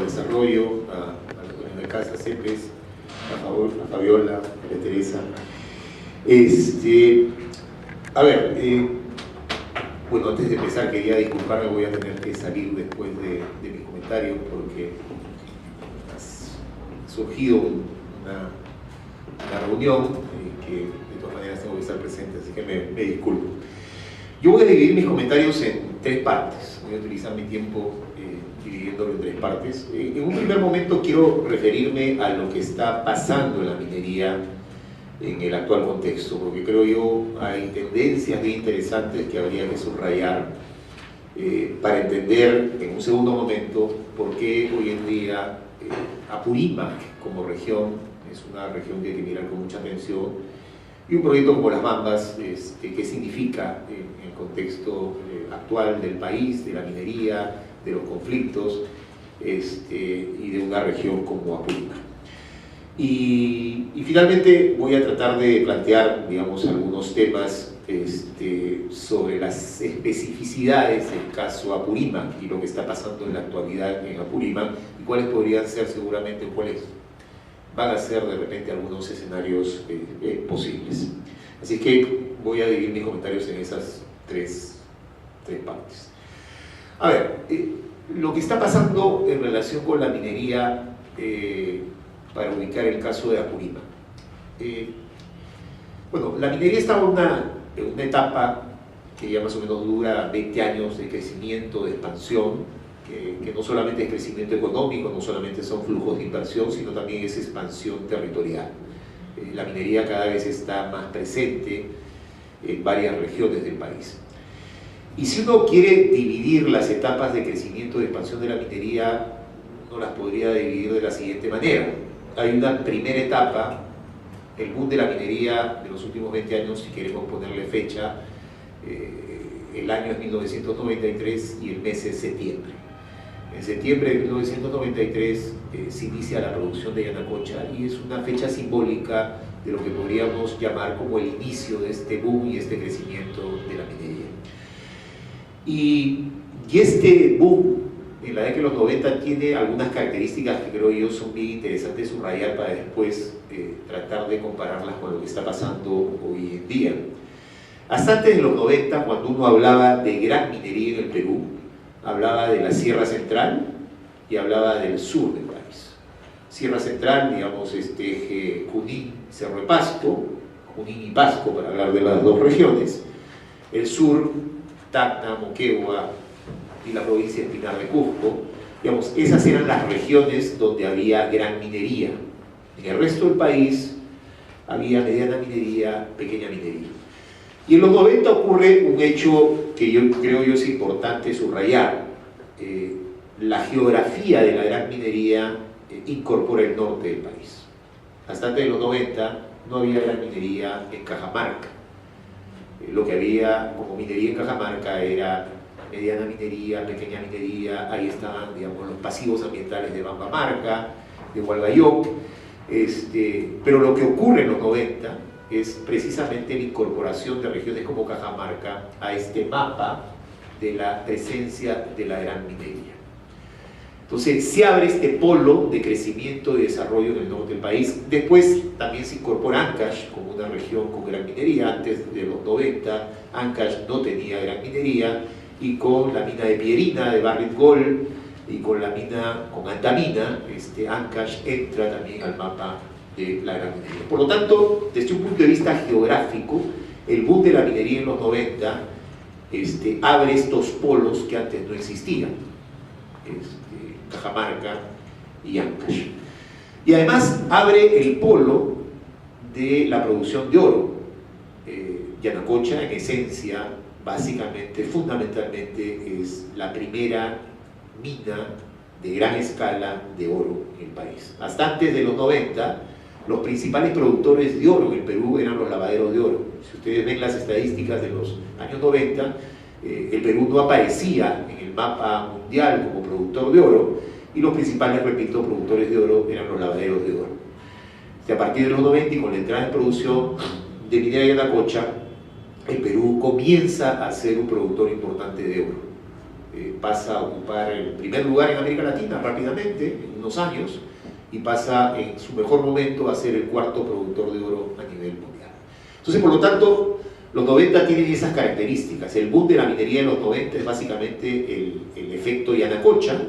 Desarrollo, a los dueños de casa, CEPES, a Fabiola, a Teresa. A ver, bueno, antes de empezar quería disculparme, voy a tener que salir después de mis comentarios porque ha surgido una reunión que de todas maneras tengo que estar presente, así que me disculpo. Yo voy a dividir mis comentarios en tres partes, voy a utilizar mi tiempo dividiéndolo en tres partes. En un primer momento quiero referirme a lo que está pasando en la minería en el actual contexto, porque creo yo hay tendencias bien interesantes que habría que subrayar para entender en un segundo momento por qué hoy en día Apurímac como región es una región que hay que mirar con mucha atención, y un proyecto como Las Bambas, qué significa en el contexto actual del país, de la minería, de los conflictos, y de una región como Apurímac. Y finalmente voy a tratar de plantear, digamos, algunos temas sobre las especificidades del caso Apurímac y lo que está pasando en la actualidad en Apurímac, y cuáles podrían ser seguramente, cuáles van a ser de repente algunos escenarios posibles. Así que voy a dividir mis comentarios en esas tres partes. A ver, lo que está pasando en relación con la minería, para ubicar el caso de Apurímac. Bueno, la minería está en una etapa que ya más o menos dura 20 años de crecimiento, de expansión, que no solamente es crecimiento económico, no solamente son flujos de inversión, sino también es expansión territorial. La minería cada vez está más presente en varias regiones del país. Y si uno quiere dividir las etapas de crecimiento y de expansión de la minería, uno las podría dividir de la siguiente manera. Hay una primera etapa, el boom de la minería de los últimos 20 años, si queremos ponerle fecha, el año es 1993 y el mes es septiembre. En septiembre de 1993 se inicia la producción de Yanacocha, y es una fecha simbólica de lo que podríamos llamar como el inicio de este boom y este crecimiento de la minería. Y este boom en la década de los 90 tiene algunas características que creo yo son bien interesantes subrayar para después tratar de compararlas con lo que está pasando hoy en día. Hasta antes de los 90, cuando uno hablaba de gran minería en el Perú, hablaba de la Sierra Central y hablaba del sur del país. Sierra Central, digamos, eje Junín, Cerro de Pasco, Junín y Pasco, para hablar de las dos regiones. El sur, Tacna, Moquegua y la provincia de Pinar de Cusco, digamos, esas eran las regiones donde había gran minería. En el resto del país había mediana minería, pequeña minería. Y en los 90 ocurre un hecho que yo creo es importante subrayar. La geografía de la gran minería incorpora el norte del país. Hasta antes de los 90 no había gran minería en Cajamarca. Lo que había como minería en Cajamarca era mediana minería, pequeña minería, ahí estaban, digamos, los pasivos ambientales de Bambamarca, de Hualgayoc, pero lo que ocurre en los 90 es precisamente la incorporación de regiones como Cajamarca a este mapa de la presencia de la gran minería. Entonces se abre este polo de crecimiento y desarrollo en el norte del país. Después también se incorpora Ancash como una región con gran minería. Antes de los 90 Ancash no tenía gran minería, y con la mina de Pierina de Barrick Gold y con la mina, con Antamina, Ancash entra también al mapa de la gran minería. Por lo tanto, desde un punto de vista geográfico, el boom de la minería en los 90 abre estos polos que antes no existían, Cajamarca y Ancash. Y además abre el polo de la producción de oro. Yanacocha, en esencia, básicamente, fundamentalmente, es la primera mina de gran escala de oro en el país. Hasta antes de los 90, los principales productores de oro en el Perú eran los lavaderos de oro. Si ustedes ven las estadísticas de los años 90, el Perú no aparecía en el mapa mundial como productor de oro, y los principales, repito, productores de oro eran los lavaderos de oro. A partir de los 90, y con la entrada en producción de minera de Yanacocha, el Perú comienza a ser un productor importante de oro. pasa a ocupar el primer lugar en América Latina rápidamente, en unos años, y pasa en su mejor momento a ser el cuarto productor de oro a nivel mundial. Entonces, por lo tanto, los 90 tienen esas características. El boom de la minería de los 90 es básicamente el efecto Yanacocha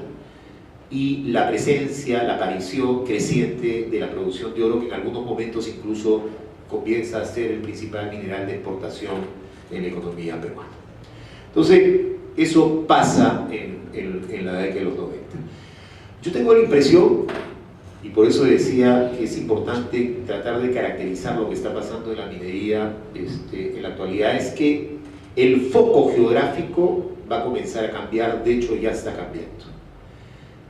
y la presencia, la aparición creciente de la producción de oro, que en algunos momentos incluso comienza a ser el principal mineral de exportación en la economía peruana. Entonces, eso pasa en la década de los 90. Yo tengo la impresión, y por eso decía que es importante tratar de caracterizar lo que está pasando en la minería en la actualidad, es que el foco geográfico va a comenzar a cambiar, de hecho ya está cambiando.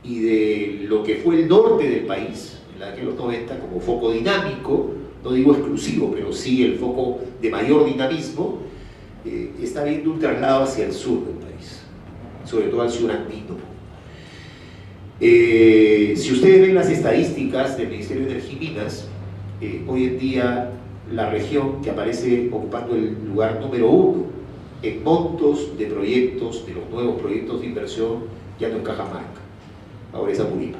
Y de lo que fue el norte del país, en la década de los 90, como foco dinámico, no digo exclusivo, pero sí el foco de mayor dinamismo, está viendo un traslado hacia el sur del país, sobre todo al sur andino. Si ustedes ven las estadísticas del Ministerio de Energía y Minas, hoy en día la región que aparece ocupando el lugar número 1 en montos de proyectos, de los nuevos proyectos de inversión, ya no es Cajamarca, ahora es Apurímac.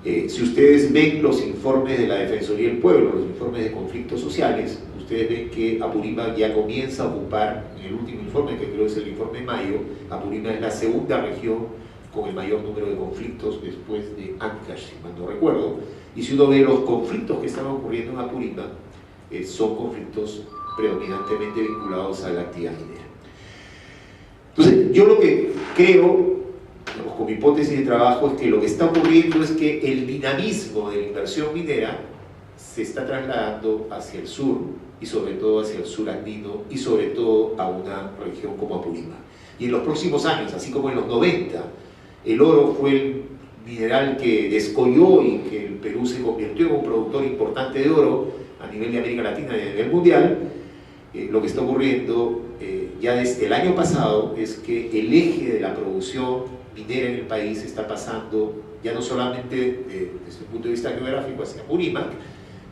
Si ustedes ven los informes de la Defensoría del Pueblo, los informes de conflictos sociales, ustedes ven que Apurímac ya comienza a ocupar, en el último informe, que creo es el informe de mayo, Apurímac es la segunda región con el mayor número de conflictos después de Ancash, si mal no recuerdo. Y si uno ve los conflictos que están ocurriendo en Apurímac, son conflictos predominantemente vinculados a la actividad minera. Entonces, yo lo que creo, con mi hipótesis de trabajo, es que lo que está ocurriendo es que el dinamismo de la inversión minera se está trasladando hacia el sur, y sobre todo hacia el sur andino, y sobre todo a una región como Apurímac. Y en los próximos años, así como en los 90, el oro fue el mineral que descolló y que el Perú se convirtió en un productor importante de oro a nivel de América Latina y a nivel mundial. Lo que está ocurriendo ya desde el año pasado es que el eje de la producción minera en el país está pasando ya no solamente desde un punto de vista geográfico hacia Apurímac,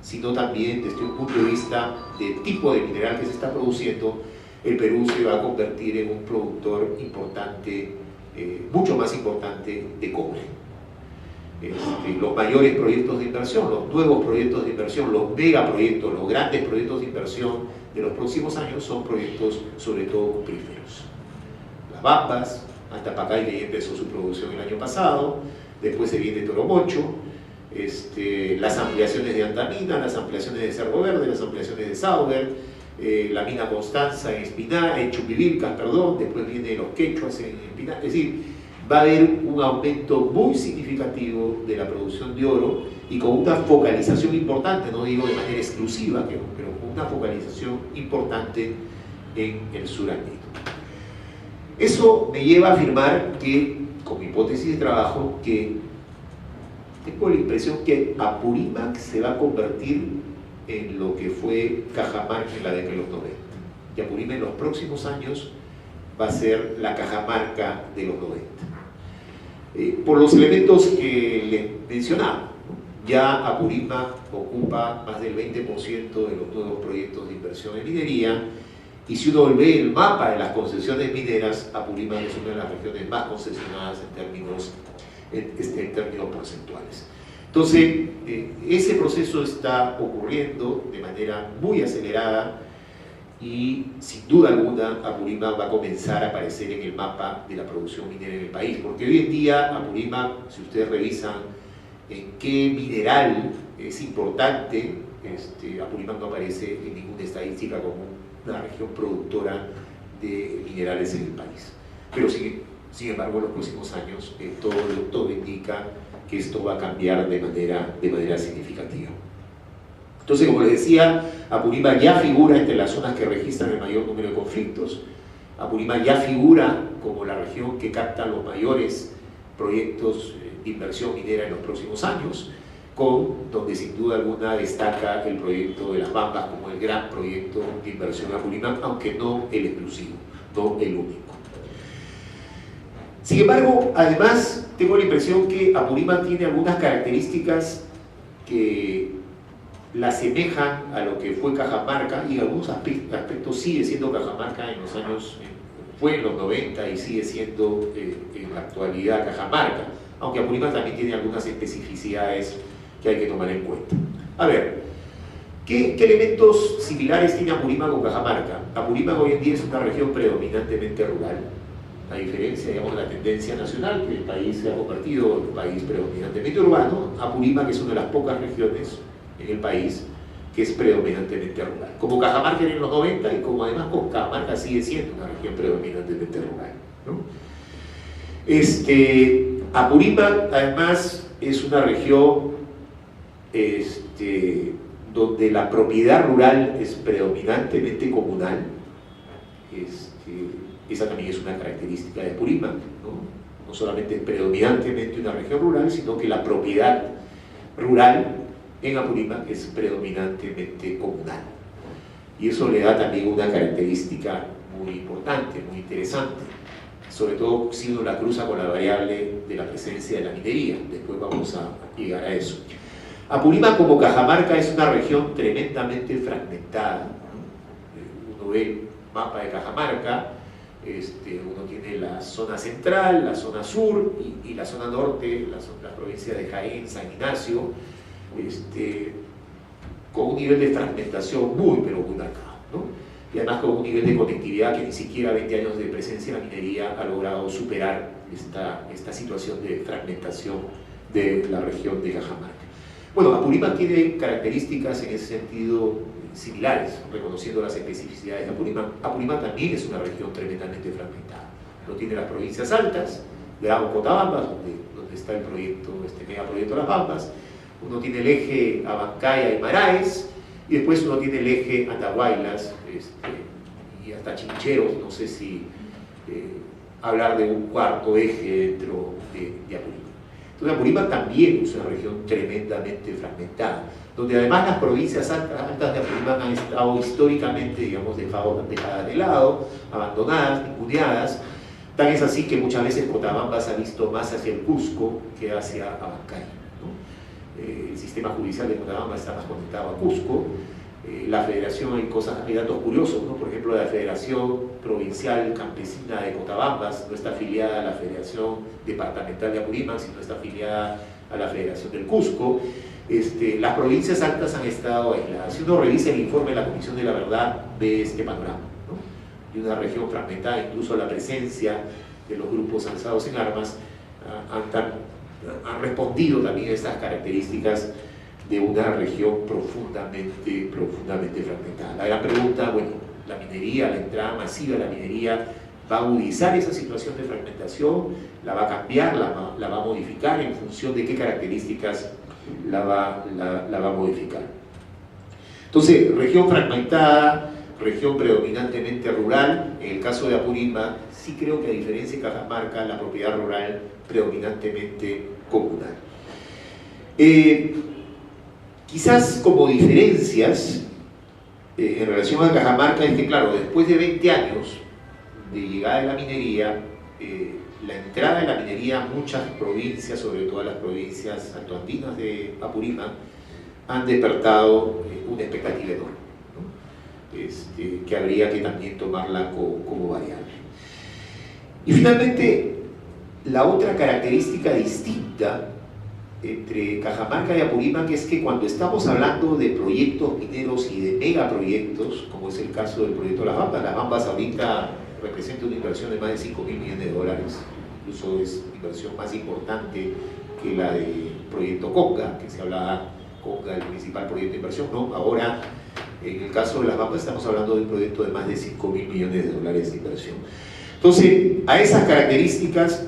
sino también desde un punto de vista de tipo de mineral que se está produciendo. El Perú se va a convertir en un productor importante, mucho más importante de cobre. Los mayores proyectos de inversión, los nuevos proyectos de inversión, los megaproyectos, los grandes proyectos de inversión de los próximos años son proyectos sobre todo cupríferos. Las Bambas, Antapacay empezó su producción el año pasado, después se viene Toromocho, las ampliaciones de Antamina, las ampliaciones de Cerro Verde, las ampliaciones de Sauber, la mina Constanza en Espinar, en Chuquivilcas, perdón, después viene los Quechuas en Espinar. Es decir, va a haber un aumento muy significativo de la producción de oro y con una focalización importante, no digo de manera exclusiva, pero con una focalización importante en el sur andino. Eso me lleva a afirmar que, con mi hipótesis de trabajo, que tengo la impresión que Apurímac se va a convertir en lo que fue Cajamarca en la década de los 90. Y Apurímac en los próximos años va a ser la Cajamarca de los 90. Por los elementos que les mencionaba, ya Apurímac ocupa más del 20% de los nuevos proyectos de inversión en minería, y si uno ve el mapa de las concesiones mineras, Apurímac es una de las regiones más concesionadas en términos porcentuales. Entonces, ese proceso está ocurriendo de manera muy acelerada y, sin duda alguna, Apurímac va a comenzar a aparecer en el mapa de la producción minera en el país, porque hoy en día Apurímac, si ustedes revisan en qué mineral es importante, Apurímac no aparece en ninguna estadística como una región productora de minerales en el país. Pero sin embargo, en los próximos años todo indica que esto va a cambiar de manera significativa. Entonces, como les decía, Apurímac ya figura entre las zonas que registran el mayor número de conflictos. Apurímac ya figura como la región que capta los mayores proyectos de inversión minera en los próximos años, donde sin duda alguna destaca el proyecto de las Bambas como el gran proyecto de inversión en Apurímac, aunque no el exclusivo, no el único. Sin embargo, además, tengo la impresión que Apurímac tiene algunas características que la asemejan a lo que fue Cajamarca, y en algunos aspectos sigue siendo Cajamarca en los años fue en los 90 y sigue siendo en la actualidad Cajamarca, aunque Apurímac también tiene algunas especificidades que hay que tomar en cuenta. A ver, ¿qué elementos similares tiene Apurímac con Cajamarca? Apurímac hoy en día es una región predominantemente rural, a diferencia, digamos, de la tendencia nacional, que el país se ha convertido en un país predominantemente urbano. Apurímac es una de las pocas regiones en el país que es predominantemente rural. Como Cajamarca en los 90 y como además con Cajamarca sigue siendo una región predominantemente rural, ¿no? Apurímac además es una región donde la propiedad rural es predominantemente comunal. Esa también es una característica de Apurímac, ¿no? No solamente es predominantemente una región rural, sino que la propiedad rural en Apurímac es predominantemente comunal. Y eso le da también una característica muy importante, muy interesante, sobre todo si uno la cruza con la variable de la presencia de la minería. Después vamos a llegar a eso. Apurímac, como Cajamarca, es una región tremendamente fragmentada. Uno ve el mapa de Cajamarca, uno tiene la zona central, la zona sur y la zona norte, las provincias de Jaén, San Ignacio, con un nivel de fragmentación pero muy marcado, ¿no? Y además con un nivel de conectividad que ni siquiera 20 años de presencia en la minería ha logrado superar esta situación de fragmentación de la región de Cajamarca. Bueno, Apurímac tiene características en ese sentido similares, reconociendo las especificidades de Apurímac. Apurímac también es una región tremendamente fragmentada. No tiene las provincias altas, Grau, Cotabambas, donde está el proyecto, megaproyecto Las Bambas. Uno tiene el eje Abancaya y Maraes, y después uno tiene el eje Andahuaylas y hasta Chincheros. No sé si hablar de un cuarto eje dentro de Apurímac. Entonces Apurímac también es una región tremendamente fragmentada, donde además las provincias altas de Apurímac han estado históricamente, digamos, dejadas de lado, abandonadas, ninguneadas. Tan es así que muchas veces Cotabamba se ha visto más hacia el Cusco que hacia Abancay, ¿no? El sistema judicial de Cotabamba está más conectado a Cusco. La federación, hay datos curiosos, ¿no? Por ejemplo, la Federación Provincial Campesina de Cotabambas no está afiliada a la Federación Departamental de Apurímac, sino está afiliada a la Federación del Cusco. Las provincias altas han estado aisladas. Si uno revisa el informe de la Comisión de la Verdad, ve este panorama, ¿no? Y una región fragmentada, incluso la presencia de los grupos alzados en armas han respondido también a estas características de una región profundamente fragmentada. La gran pregunta, bueno, la minería, la entrada masiva de la minería, ¿va a agudizar esa situación de fragmentación? ¿La va a cambiar? ¿La va a modificar? ¿En función de qué características la va a modificar? Entonces, región fragmentada, región predominantemente rural. En el caso de Apurímac, sí creo que a diferencia de Cajamarca, la propiedad rural predominantemente comunal. Quizás como diferencias en relación a Cajamarca es que, claro, después de 20 años de llegada de la minería, la entrada de la minería a muchas provincias, sobre todo las provincias altoandinas de Apurímac, han despertado una expectativa enorme, ¿no? Que habría que también tomarla como variable. Y finalmente, la otra característica distinta entre Cajamarca y Apurímac es que cuando estamos hablando de proyectos mineros y de megaproyectos, como es el caso del proyecto Las Bambas ahorita representa una inversión de más de 5.000 millones de dólares, incluso es inversión más importante que la del proyecto Conga, que se hablaba Conga, el principal proyecto de inversión, ¿no? Ahora, en el caso de Las Bambas estamos hablando de un proyecto de más de 5.000 millones de dólares de inversión. Entonces, a esas características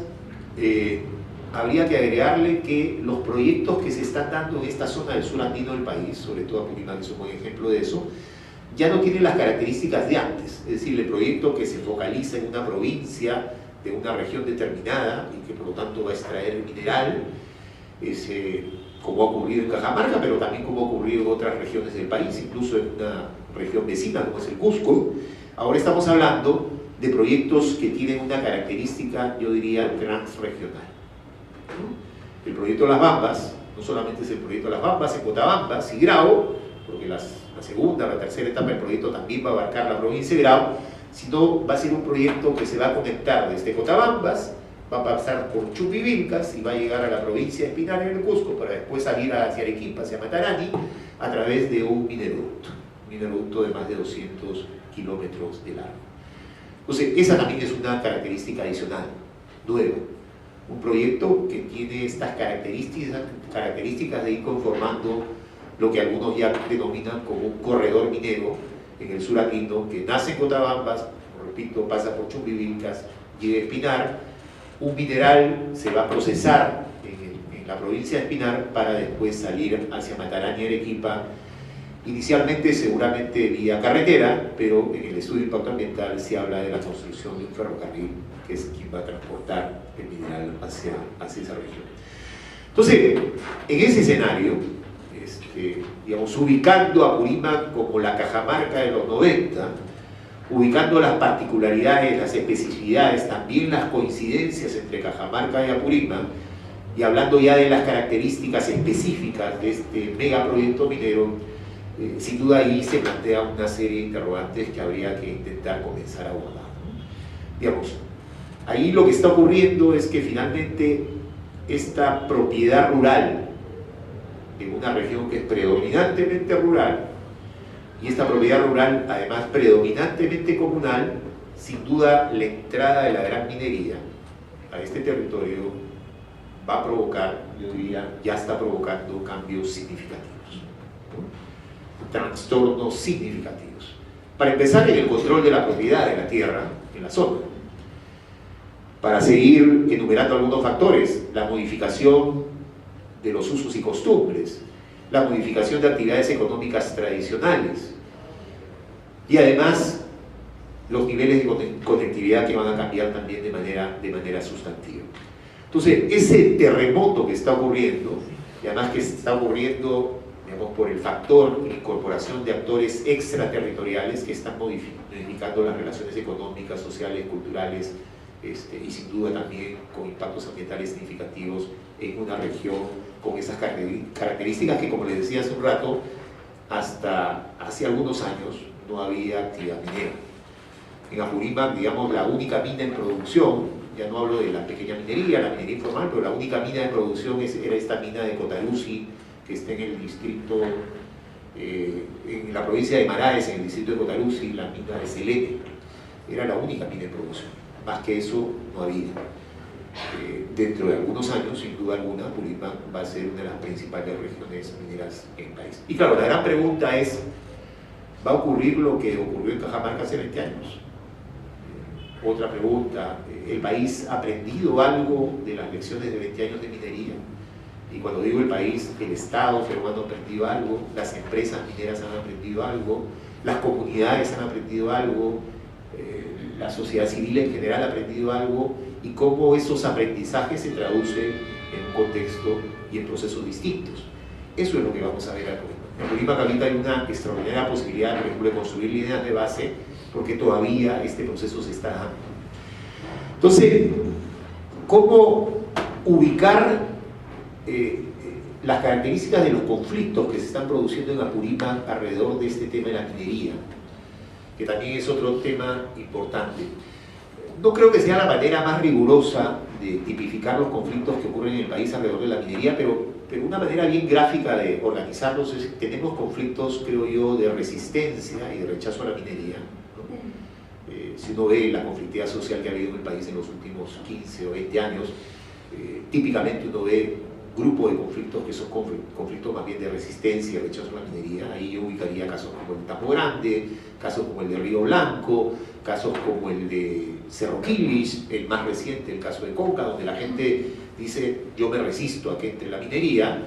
habría que agregarle que los proyectos que se están dando en esta zona del sur andino del país, sobre todo Apurímac es un buen ejemplo de eso, ya no tienen las características de antes. Es decir, el proyecto que se focaliza en una provincia de una región determinada y que por lo tanto va a extraer mineral, como ha ocurrido en Cajamarca, pero también como ha ocurrido en otras regiones del país, incluso en una región vecina como es el Cusco. Ahora estamos hablando de proyectos que tienen una característica, yo diría, transregional, ¿no? El proyecto Las Bambas no solamente es el proyecto Las Bambas en Cotabambas y Grau, porque la segunda o la tercera etapa del proyecto también va a abarcar la provincia de Grau, sino va a ser un proyecto que se va a conectar desde Cotabambas, va a pasar por Chuquivilcas y va a llegar a la provincia de Espinar en el Cusco para después salir hacia Arequipa, hacia Matarani, a través de un mineroducto de más de 200 kilómetros de largo. Entonces, esa también es una característica adicional, nueva. Un proyecto que tiene estas características de ir conformando lo que algunos ya denominan como un corredor minero en el sur andino, que nace en Cotabambas, repito, pasa por Chuquivilcas, llega a Espinar. Un mineral se va a procesar en la provincia de Espinar para después salir hacia Matarani y Arequipa, inicialmente seguramente vía carretera, pero en el estudio de impacto ambiental se habla de la construcción de un ferrocarril, que es quien va a transportar el mineral hacia esa región. Entonces, en ese escenario, digamos, ubicando a Apurímac como la Cajamarca de los 90, ubicando las particularidades, las especificidades, también las coincidencias entre Cajamarca y Apurímac, y hablando ya de las características específicas de este megaproyecto minero, sin duda ahí se plantea una serie de interrogantes que habría que intentar comenzar a abordar, ¿no? Digamos, ahí lo que está ocurriendo es que finalmente esta propiedad rural en una región que es predominantemente rural, y esta propiedad rural además predominantemente comunal, sin duda la entrada de la gran minería a este territorio va a provocar, yo diría, ya está provocando cambios significativos, ¿no? Trastornos significativos. Para empezar, en el control de la propiedad de la tierra en la zona. Para seguir enumerando algunos factores, la modificación de los usos y costumbres, la modificación de actividades económicas tradicionales y además los niveles de conectividad que van a cambiar también de manera sustantiva. Entonces, ese terremoto que está ocurriendo, y además que está ocurriendo, digamos, por el factor de incorporación de actores extraterritoriales que están modificando las relaciones económicas, sociales, culturales, y sin duda también con impactos ambientales significativos en una región con esas características que, como les decía hace un rato, hasta hace algunos años no había actividad minera. En Apurímac, digamos, la única mina en producción, ya no hablo de la pequeña minería, la minería informal, pero la única mina de producción era esta mina de Cotarusi, que está en el distrito, en la provincia de Maraes, en el distrito de Cotarusi, la mina de Selene. Era la única mina en producción, más que eso no había. Dentro de algunos años, sin duda alguna, Apurímac va a ser una de las principales regiones mineras en el país. Y claro, la gran pregunta es, ¿va a ocurrir lo que ocurrió en Cajamarca hace 20 años? Otra pregunta, ¿el país ha aprendido algo de las lecciones de 20 años de minería? Y cuando digo el país, el Estado peruano ha aprendido algo, las empresas mineras han aprendido algo, las comunidades han aprendido algo, la sociedad civil en general ha aprendido algo, y cómo esos aprendizajes se traducen en un contexto y en procesos distintos. Eso es lo que vamos a ver acá. En Apurímac ahorita hay una extraordinaria posibilidad, por ejemplo, de construir líneas de base, porque todavía este proceso se está dando. Entonces, ¿cómo ubicar las características de los conflictos que se están produciendo en Apurímac alrededor de este tema de la minería, que también es otro tema importante? No creo que sea la manera más rigurosa de tipificar los conflictos que ocurren en el país alrededor de la minería, pero una manera bien gráfica de organizarlos es que tenemos conflictos, creo yo, de resistencia y de rechazo a la minería, ¿no? Si uno ve la conflictividad social que ha habido en el país en los últimos 15 o 20 años, típicamente uno ve grupo de conflictos que son conflictos más bien de resistencia y rechazo a la minería. Ahí yo ubicaría casos como el de Tambo Grande, casos como el de Río Blanco, casos como el de Cerro Quilis, el más reciente, el caso de Conca, donde la gente dice, yo me resisto a que entre la minería,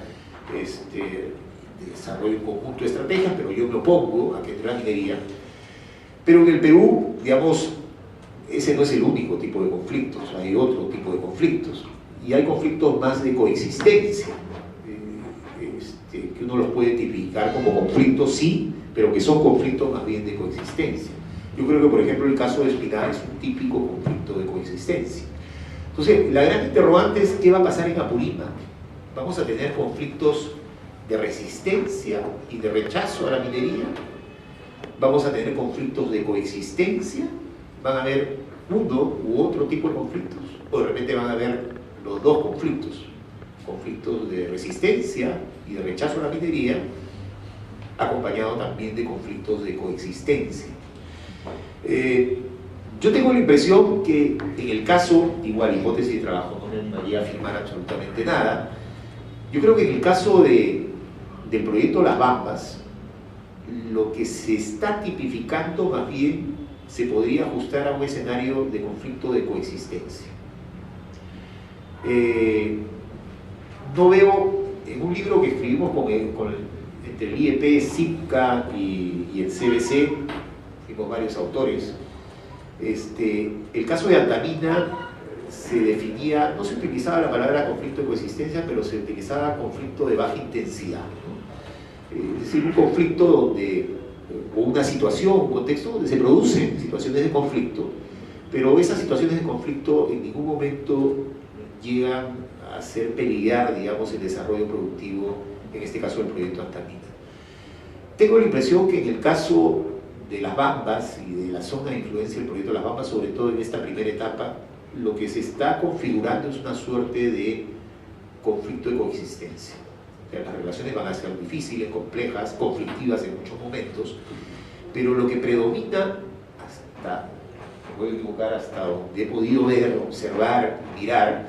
desarrollo un conjunto de estrategias, pero yo me opongo a que entre la minería. Pero en el Perú, digamos, ese no es el único tipo de conflictos, hay otro tipo de conflictos. Y hay conflictos más de coexistencia, que uno los puede tipificar como conflictos, sí, pero que son conflictos más bien de coexistencia. Yo creo que, por ejemplo, el caso de Espinar es un típico conflicto de coexistencia. Entonces, la gran interrogante es qué va a pasar en Apurímac. ¿Vamos a tener conflictos de resistencia y de rechazo a la minería? ¿Vamos a tener conflictos de coexistencia? van a haber uno u otro tipo de conflictos, o de repente van a haber los dos conflictos, conflictos de resistencia y de rechazo a la minería, acompañado también de conflictos de coexistencia. Yo tengo la impresión que en el caso, igual hipótesis de trabajo, no me animaría a afirmar absolutamente nada, yo creo que en el caso del proyecto Las Bambas, lo que se está tipificando más bien se podría ajustar a un escenario de conflicto de coexistencia. No veo, en un libro que escribimos entre el IEP, CIPCA y el CBC, fuimos varios autores, el caso de Antamina se definía, no se utilizaba la palabra conflicto de coexistencia, pero se utilizaba conflicto de baja intensidad, ¿no? Es decir, un conflicto donde, o una situación, un contexto donde se producen situaciones de conflicto, pero esas situaciones de conflicto en ningún momento llegan a hacer peligrar, digamos, el desarrollo productivo, en este caso del proyecto Antamina. Tengo la impresión que en el caso de Las Bambas y de la zona de influencia del proyecto Las Bambas, sobre todo en esta primera etapa, lo que se está configurando es una suerte de conflicto de coexistencia. O sea, las relaciones van a ser difíciles, complejas, conflictivas en muchos momentos, pero lo que predomina, hasta, me voy a equivocar, hasta donde he podido ver, observar, mirar,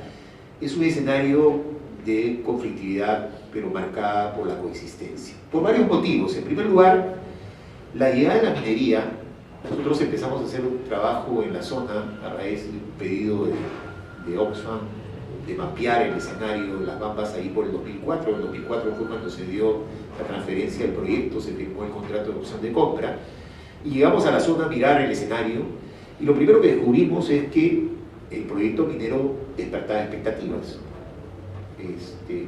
es un escenario de conflictividad, pero marcada por la coexistencia. Por varios motivos. En primer lugar, la llegada de la minería. Nosotros empezamos a hacer un trabajo en la zona a raíz de un pedido de Oxfam de mapear el escenario de Las Bambas ahí por el 2004. En el 2004 fue cuando se dio la transferencia del proyecto, se firmó el contrato de opción de compra y llegamos a la zona a mirar el escenario y lo primero que descubrimos es que el proyecto minero despertaba expectativas.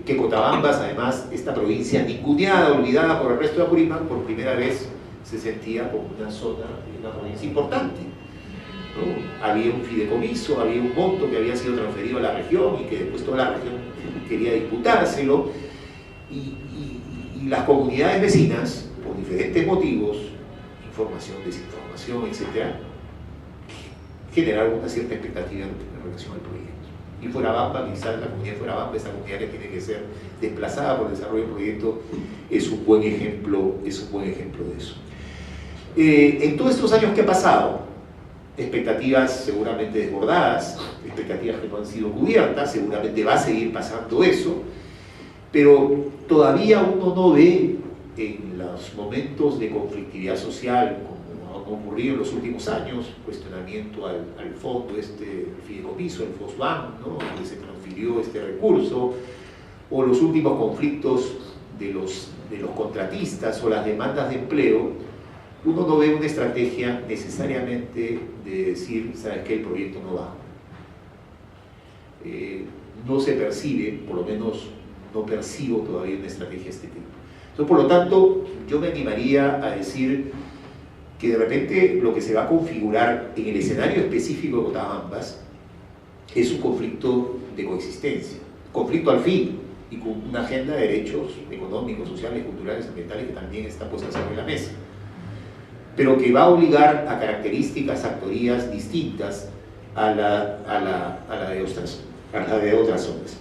Que Cotabambas, además, esta provincia ninguneada, olvidada por el resto de Apurímac, por primera vez se sentía como una zona, una provincia importante, ¿no? Había un fideicomiso, había un monto que había sido transferido a la región y que después toda la región quería disputárselo y las comunidades vecinas, por diferentes motivos, información, desinformación, etc., generaron una cierta expectativa en relación al proyecto. Y Fuerabamba, quizás la comunidad de Fuerabamba, esa comunidad que tiene que ser desplazada por el desarrollo del proyecto, es un buen ejemplo de eso. En todos estos años que ha pasado, expectativas seguramente desbordadas, expectativas que no han sido cubiertas, seguramente va a seguir pasando eso, pero todavía uno no ve en los momentos de conflictividad social, como ha ocurrido en los últimos años, cuestionamiento al fondo, el fideicomiso, el FOSBAN, ¿no?, donde se transfirió este recurso, o los últimos conflictos de los contratistas o las demandas de empleo. Uno no ve una estrategia necesariamente de decir, ¿sabes qué? El proyecto no va. No se percibe, por lo menos no percibo todavía una estrategia de este tipo. Entonces, por lo tanto, yo me animaría a decir que de repente lo que se va a configurar en el escenario específico de Cotabambas es un conflicto de coexistencia, conflicto al fin, y con una agenda de derechos económicos, sociales, culturales, ambientales que también está puesta sobre la mesa, pero que va a obligar a características, actorías distintas a la de otras zonas.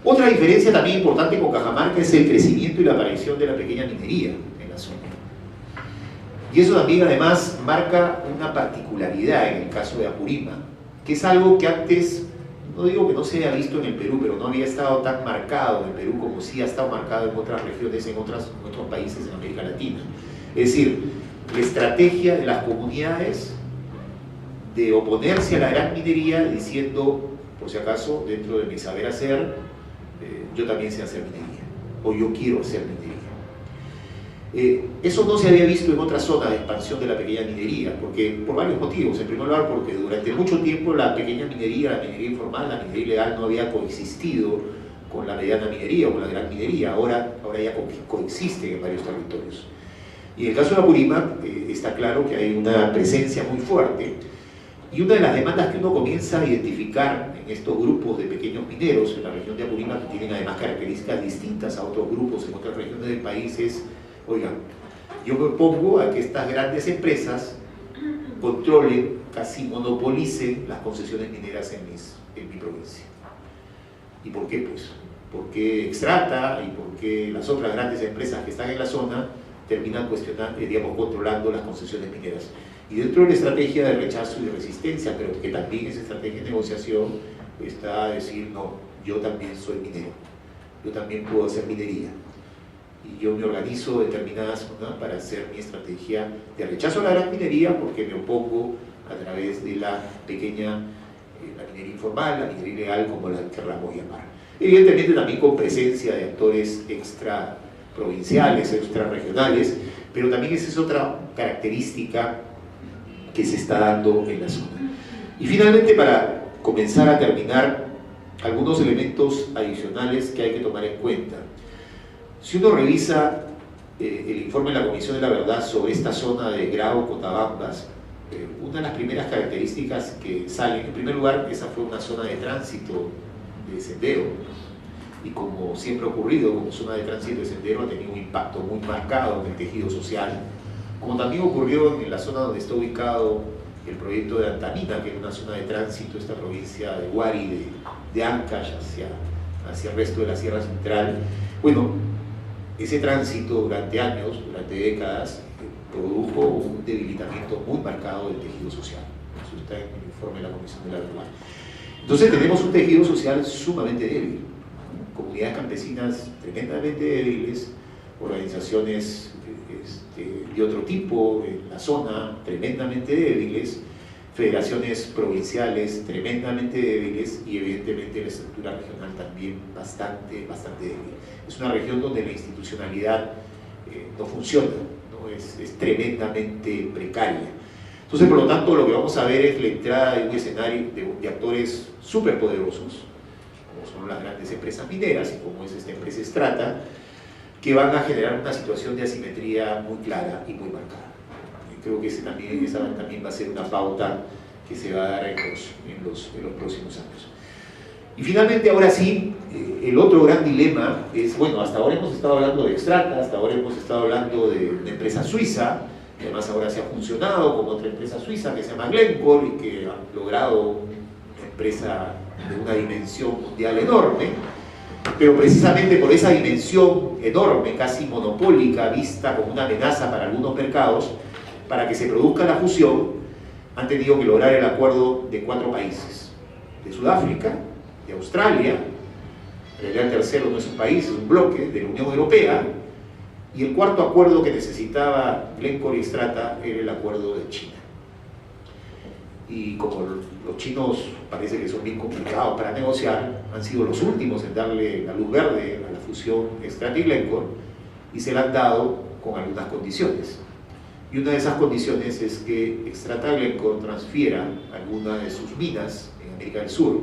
Otra diferencia también importante con Cajamarca es el crecimiento y la aparición de la pequeña minería en la zona. Y eso también además marca una particularidad en el caso de Apurímac, que es algo que antes, no digo que no se haya visto en el Perú, pero no había estado tan marcado en el Perú como sí ha estado marcado en otras regiones, en otros países en América Latina. Es decir, la estrategia de las comunidades de oponerse a la gran minería diciendo, por si acaso, dentro de mi saber hacer, yo también sé hacer minería, o yo quiero hacer minería. Eso no se había visto en otras zonas de expansión de la pequeña minería, porque por varios motivos. En primer lugar, porque durante mucho tiempo la pequeña minería, la minería informal, la minería ilegal no había coexistido con la mediana minería o con la gran minería. Ahora ya coexisten en varios territorios. Y en el caso de Apurímac está claro que hay una presencia muy fuerte, y una de las demandas que uno comienza a identificar en estos grupos de pequeños mineros en la región de Apurímac, que tienen además características distintas a otros grupos en otras regiones del país, es: oigan, yo me opongo a que estas grandes empresas controlen casi monopolicen las concesiones mineras en mi provincia. ¿Y por qué? Pues porque Xstrata y porque las otras grandes empresas que están en la zona terminan cuestionando, digamos, controlando las concesiones mineras. Y dentro de la estrategia de rechazo y de resistencia, pero que también es estrategia de negociación, está a decir, no, yo también soy minero, yo también puedo hacer minería. Y yo me organizo de determinadas zonas para hacer mi estrategia de rechazo a la gran minería, porque me opongo a través de la pequeña, la minería informal, la minería ilegal, como la querramos llamar. Evidentemente también con presencia de actores extraprovinciales, extrarregionales, pero también esa es otra característica que se está dando en la zona. Y finalmente, para comenzar a terminar, algunos elementos adicionales que hay que tomar en cuenta. Si uno revisa el informe de la Comisión de la Verdad sobre esta zona de Grau, Cotabambas, una de las primeras características que salen, en primer lugar, esa fue una zona de tránsito de sendero, y como siempre ha ocurrido, como zona de tránsito de sendero, ha tenido un impacto muy marcado en el tejido social, como también ocurrió en la zona donde está ubicado el proyecto de Antamina, que es una zona de tránsito, esta provincia de Huari, de Ancash, hacia el resto de la Sierra Central. Bueno, ese tránsito durante años, durante décadas, produjo un debilitamiento muy marcado del tejido social. Eso está en el informe de la Comisión de la Verdad. Entonces tenemos un tejido social sumamente débil, comunidades campesinas tremendamente débiles, organizaciones de otro tipo en la zona tremendamente débiles, federaciones provinciales tremendamente débiles y evidentemente la estructura regional también bastante débil. Es una región donde la institucionalidad no funciona, ¿no? Es tremendamente precaria. Entonces, por lo tanto, lo que vamos a ver es la entrada de un escenario de actores superpoderosos, como son las grandes empresas mineras y como es esta empresa Xstrata, que van a generar una situación de asimetría muy clara y muy marcada. Creo que esa también va a ser una pauta que se va a dar en los próximos años. Y finalmente, ahora sí, el otro gran dilema es, bueno, hasta ahora hemos estado hablando de Xstrata, hasta ahora hemos estado hablando de una empresa suiza, que además ahora se ha funcionado como otra empresa suiza que se llama Glencore y que ha logrado una empresa de una dimensión mundial enorme, pero precisamente por esa dimensión enorme, casi monopólica, vista como una amenaza para algunos mercados, para que se produzca la fusión, han tenido que lograr el acuerdo de 4 países, de Sudáfrica, de Australia, en realidad el tercero no es un país, es un bloque, de la Unión Europea, y el cuarto acuerdo que necesitaba Glencore y Xstrata era el acuerdo de China. Y como los chinos parece que son bien complicados para negociar, han sido los últimos en darle la luz verde a la fusión Xstrata y Glencore, y se la han dado con algunas condiciones. Y una de esas condiciones es que Xstrata y Glencore transfiera algunas de sus minas en América del Sur,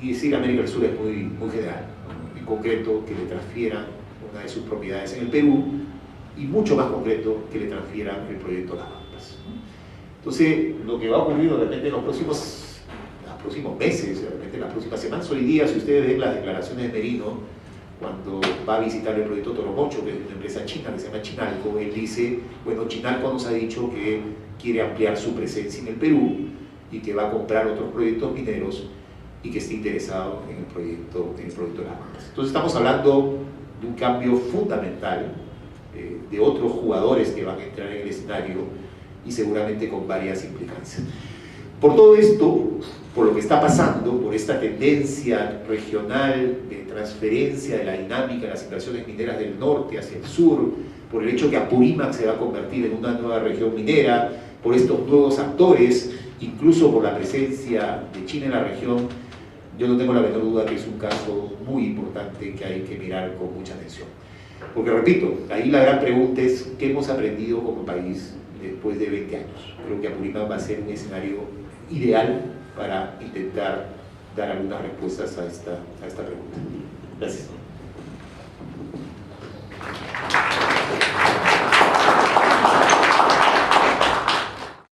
y decir América del Sur es muy general, ¿no? En concreto que le transfieran una de sus propiedades en el Perú, y mucho más concreto que le transfieran el proyecto Las Bambas. Entonces, lo que va a ocurrir de repente en los próximos meses, de repente en las próximas semanas, hoy día, si ustedes ven las declaraciones de Merino, cuando va a visitar el proyecto Toromocho, que es una empresa china que se llama Chinalco, él dice, bueno, Chinalco nos ha dicho que quiere ampliar su presencia en el Perú y que va a comprar otros proyectos mineros y que está interesado en el proyecto Las Bambas. Entonces estamos hablando de un cambio fundamental, de otros jugadores que van a entrar en el escenario y seguramente con varias implicancias. Por todo esto, por lo que está pasando, por esta tendencia regional de transferencia de la dinámica de las inversiones mineras del norte hacia el sur, por el hecho que Apurímac se va a convertir en una nueva región minera, por estos nuevos actores, incluso por la presencia de China en la región, yo no tengo la menor duda que es un caso muy importante que hay que mirar con mucha atención. Porque repito, ahí la gran pregunta es ¿qué hemos aprendido como país después de 20 años? Creo que Apurímac va a ser un escenario ideal para intentar dar algunas respuestas a esta pregunta. Gracias.